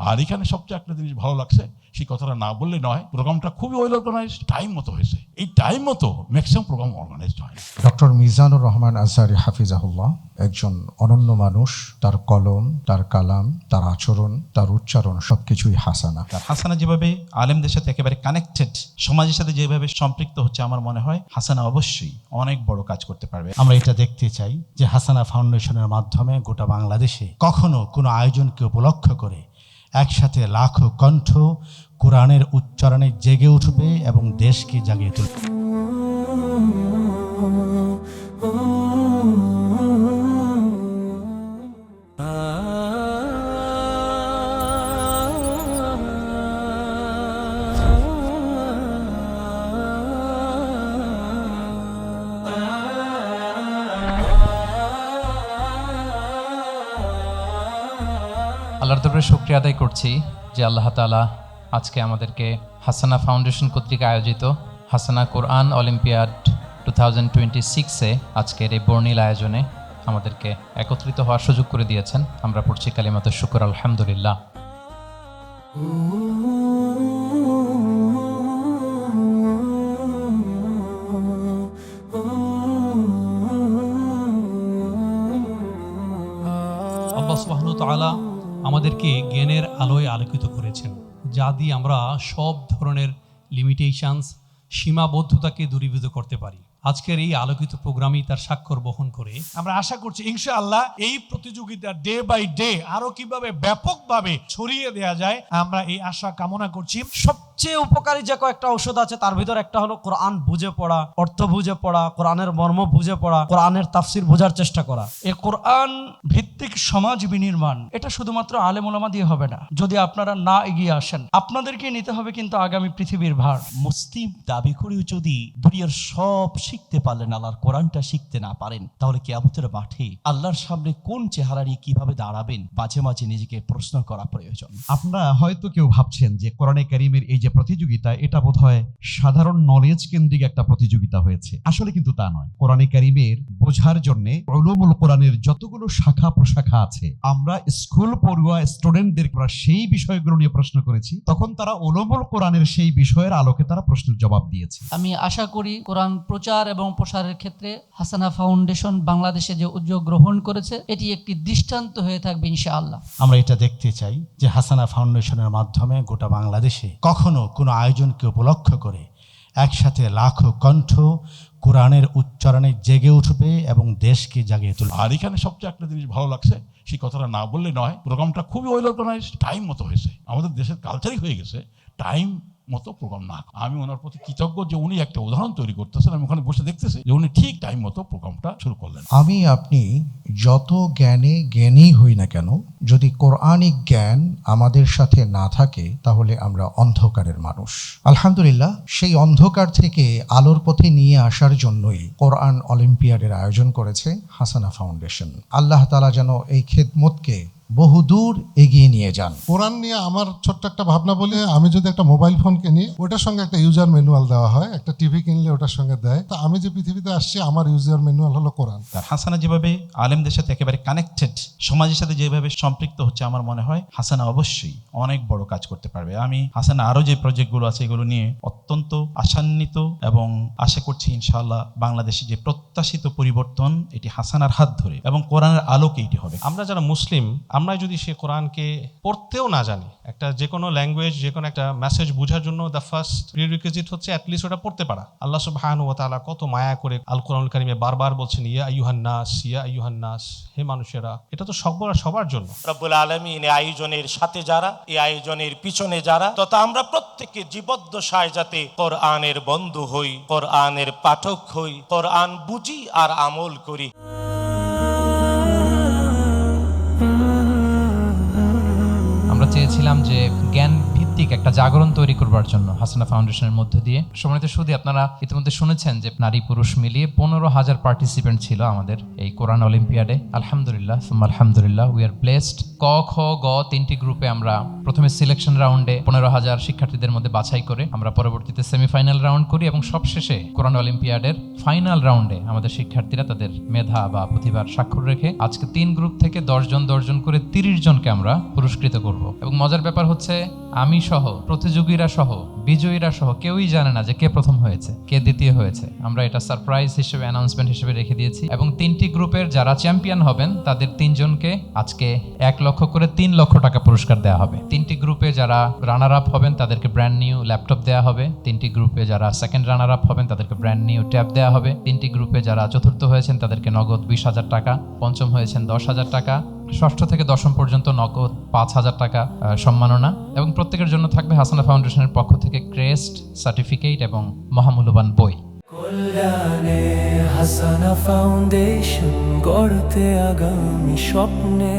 আর এখানে সবচেয়ে একটা জিনিস ভালো লাগছে, সেই কথাটা না বললে নয়, প্রোগ্রামটা খুবই ওয়েল অর্গানাইজড, টাইম মতো হয়েছে। এই টাইম মতো ম্যাক্সিমাম প্রোগ্রাম অর্গানাইজড হয়। ডক্টর মিজানুর রহমান আজহারী হাফিজাহুল্লাহ একজন অনন্য মানুষ। তার কলম, তার কালাম, তার আচরণ, তার উচ্চারণ সবকিছুই হাসানা। হাসানা যেভাবে আলেমদের সাথে একেবারে কানেক্টেড, সমাজের সাথে যেভাবে সম্পৃক্ত হচ্ছে, আমার মনে হয় হাসানা অবশ্যই অনেক বড় কাজ করতে পারবে। আমরা এটা দেখতে চাই যে হাসানা ফাউন্ডেশনের মাধ্যমে গোটা বাংলাদেশে কখনো কোনো আয়োজনকে উপলক্ষ করে একসাথে লাখো কণ্ঠ কোরআনের উচ্চারণে জেগে উঠবে এবং দেশকে জাগিয়ে তুলবে। আল্লাহর দরবারে শুকরিয়া আদায় করছি যে আল্লাহ তাআলা আজকে আমাদেরকে হাসানা ফাউন্ডেশন কর্তৃক আয়োজিত হাসানা কোরআন অলিম্পিয়াড 2026-এ আজকের এই বর্ণিল আয়োজনে আমাদেরকে একত্রিত হওয়ার সুযোগ করে দিয়েছেন। আমরা পড়ছি কালিমাতুশ শুকর, আলহামদুলিল্লাহ। আল্লাহ সুবহানাহু ওয়া তাআলা আমাদেরকে জ্ঞানের আলোয় আলোকিত করেছেন, যা দিয়ে আমরা সব ধরনের লিমিটেশনস, সীমাবদ্ধতাকে দূরীভূত করতে পারি। আজকের এই আলোকিত প্রোগ্রামই তার স্বাক্ষর বহন করে। আমরা আশা করছি ইনশাআল্লাহ এই প্রতিযোগিতা ডে বাই ডে আরো কিভাবে ব্যাপকভাবে ছড়িয়ে দেওয়া যায়, আমরা এই আশা কামনা করছি। সবচেয়ে উপকারী যে কয়েকটা ঔষধ আছে তার ভিতর একটা হলো কোরআন বুঝে পড়া, অর্থ বুঝে পড়া, কোরআনের মর্ম বুঝে পড়া, কোরআনের তাফসির বোঝার চেষ্টা করা। এই কোরআন ভিত্তিক সমাজ বিনির্মাণ এটা শুধুমাত্র আলেম ওলামা দিয়ে হবে না। যদি আপনারা না এগিয়ে আসেন, আপনাদেরকে নিতে হবে কিন্তু আগামী পৃথিবীর ভার। মুসলিম দাবি করেও যদি দুনিয়ার সব শিখতে পারলেন, আল্লাহর কোরআনটা শিখতে না পারেন, তাহলে কিয়ামতের মাঠে আল্লাহর সামনে কোন চেহারা নিয়ে কিভাবে দাঁড়াবেন, মাঝে মাঝে নিজেকে প্রশ্ন করা প্রয়োজন। আপনারা হয়তো কেউ ভাবছেন যে কোরআনে কারীমের এই যে প্রতিযোগিতা, এটা বোধহয় সাধারণ নলেজ কেন্দ্রিক একটা প্রতিযোগিতা হয়েছে। আসলে কিন্তু তা নয়। কোরআনে কারীমের বোঝার জন্য উলুমুল কোরআনের যতগুলো শাখা প্রশাখা আছে, আমরা স্কুল পড়ুয়া স্টুডেন্টদের সেই বিষয়গুলো নিয়ে প্রশ্ন করেছি, তখন তারা উলুমুল কোরআনের সেই বিষয়ের আলোকে তারা প্রশ্নের জবাব দিয়েছে। আমি আশা করি কোরআন প্রচার এবং প্রসারের ক্ষেত্রে হাসানা ফাউন্ডেশন বাংলাদেশে যে উদ্যোগ গ্রহণ করেছে এটি একটি দৃষ্টান্ত হয়ে থাকবে ইনশাআল্লাহ। আমরা এটা দেখতে চাই যে হাসানা ফাউন্ডেশনের মাধ্যমে গোটা বাংলাদেশে কখনো কোনো আয়োজনকে উপলক্ষ করে একসাথে লাখো কণ্ঠ কোরআনের উচ্চারণে জেগে উঠবে এবং দেশকে জাগিয়ে তুলবে। আর এখানে সবচেয়ে একটা জিনিস ভালো লাগছে, সেই কথাটা না বললে নয়, প্রোগ্রামটা খুবই ওয়েল অর্গানাইজড, টাইম মতো হয়েছে। আমাদের দেশের কালচারই হয়ে গেছে টাইম মতো প্রোগ্রাম না। আমি ওনার প্রতি কৃতজ্ঞ যে উনি একটা উদাহরণ তৈরি করতেছেন। আমি ওখানে বসে দেখতেছি যে উনি ঠিক টাইম মতো প্রোগ্রামটা শুরু করলেন। আমি আপনি যত জ্ঞানী হই না কেন, যদি কোরআনিক জ্ঞান আমাদের সাথে না থাকে তাহলে আমরা অন্ধকারের মানুষ। আলহামদুলিল্লাহ, সেই অন্ধকার থেকে আলোর পথে নিয়ে আসার জন্যই কোরআন অলিম্পিয়াডের আয়োজন করেছে হাসানা ফাউন্ডেশন। আল্লাহ তাআলা যেন এই খেদমতকে বহুদূর এগিয়ে নিয়ে যান। কোরআন নিয়ে আমার ছোট্ট একটা ভাবনা বলি, আমি যদি একটা মোবাইল ফোন কিনি, ওটার সঙ্গে একটা ইউজার ম্যানুয়াল দেওয়া হয়, একটা টিভি কিনলে ওটার সঙ্গে দেয়, তো আমি যে পৃথিবীতে আসছি আমার ইউজার ম্যানুয়াল হলো কোরআন। হাসানা যেভাবে আলেমদের সাথে একেবারে কানেক্টেড, সমাজের সাথে যেভাবে সম্পৃক্ত হচ্ছে, আমার মনে হয় হাসানা অবশ্যই অনেক বড় কাজ করতে পারবে। আমি হাসানা আরো যে প্রজেক্টগুলো আছে এগুলো নিয়ে অত্যন্ত আশান্বিত এবং আশা করছি ইনশাআল্লাহ বাংলাদেশে যে প্রত্যাশিত পরিবর্তন এটি হাসানার হাত ধরে এবং কোরআনের আলোকে এটি হবে। আমরা যারা মুসলিম, আমরা যদি সে কোরআনকে পড়তেও না জানি, একটা যে কোনো ল্যাঙ্গুয়েজ, যে কোনো একটা মেসেজ বোঝার জন্য দ্য ফার্স্ট প্রিরিকুইজিট হচ্ছে অ্যাটলিস্ট ওটা পড়তে পারা। আল্লাহ সুবহানাহু ওয়া তাআলা কত মায়া করে আল কোরআনুল কারীমে বারবার বলছেন, ইয়া আইয়ুহান নাস, ইয়া আইয়ুহান নাস, হে মানুষেরা। এটা তো সবার জন্য। রব্বুল আলামিন এই আয়োজনের সাথে যারা, এই আয়োজনের পিছনে যারা, তথা আমরা প্রত্যেকে জীবদ্দশায় যাতে কোরআনের বন্ধু হই, কোরআনের পাঠক হই, কোরআন বুঝি আর আমল করি। আমরা চেয়েছিলাম যে জ্ঞান ভিত্তিক ভিত্তিক একটা জাগরণ তৈরি করবার জন্য হাসানা ফাউন্ডেশনের মধ্য দিয়ে। সম্মানিত সুধী, আপনারা ইতিমধ্যে শুনেছেন যে নারী পুরুষ মিলিয়ে 15,000 পার্টিসিপেন্ট ছিল আমাদের এই কোরআন অলিম্পিয়াডে। আলহামদুলিল্লাহ, আলহামদুলিল্লাহ, উই আর ব্লেসড। ক, খ, গ 3টি গ্রুপে আমরা প্রথমে সিলেকশন রাউন্ডে 15,000 শিক্ষার্থীদের মধ্যে বাছাই করে আমরা পরবর্তীতে সেমিফাইনাল রাউন্ড করি এবং সবশেষে কোরআন অলিম্পিয়াডের ফাইনাল রাউন্ডে আমাদের শিক্ষার্থীরা তাদের মেধা বা প্রতিভার স্বাক্ষর রেখে আজকে 3 গ্রুপ থেকে 10 জন করে 30 জনকে আমরা পুরস্কৃত করব। এবং মজার ব্যাপার হচ্ছে আমি সহ, প্রতিযোগীরা সহ, বিজয়ীরা সহ কেউই জানে না যে কে প্রথম হয়েছে, কে দ্বিতীয় হয়েছে। আমরা এটা সারপ্রাইজ হিসেবে, অ্যানাউন্সমেন্ট হিসেবে রেখে দিয়েছি। এবং 3টি গ্রুপের যারা চ্যাম্পিয়ন হবেন তাদের 3 জনকে আজকে 1 লক্ষ করে 3 লক্ষ টাকা পুরস্কার দেওয়া হবে। 3টি গ্রুপে যারা রানার আপ হবেন তাদেরকে ব্র্যান্ড নিউ ল্যাপটপ দেওয়া হবে। 3টি গ্রুপে যারা সেকেন্ড রানার আপ হবেন তাদেরকে ব্র্যান্ড নিউ ট্যাব দেওয়া হবে। 3টি গ্রুপে যারা চতুর্থ হয়েছেন তাদেরকে নগদ 20,000 টাকা, পঞ্চম হয়েছেন 10,000 টাকা, ষষ্ঠ থেকে দশম পর্যন্ত নগদ 5,000 টাকা সম্মাননা। এবং প্রত্যেকের জন্য থাকবে হাসানা ফাউন্ডেশনের পক্ষ থেকে ক্রেস্ট, সার্টিফিকেট এবং মহামূল্যবান বই। কল্যাণে হাসানা ফাউন্ডেশন গড়তে আগামী স্বপ্নে